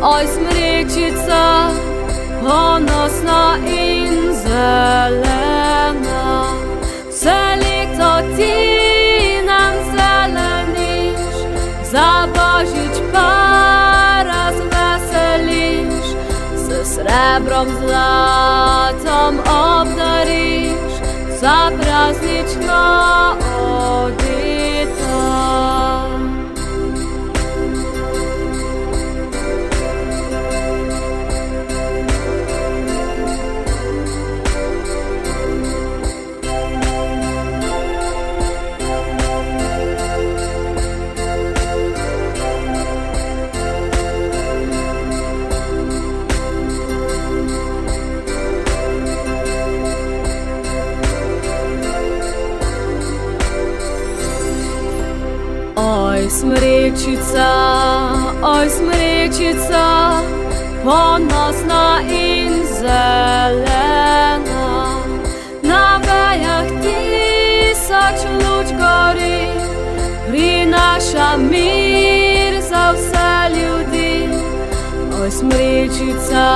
oj smryčica, honosna in zelena. Все літо ти нам зелениш, забожіч пара звеселіш, з сребром златом обдариш, за празднична одита. Ой смричиця, поносна ін зелена, на веях тисяч луч горить, принаша мир за все люди. Ой смричиця,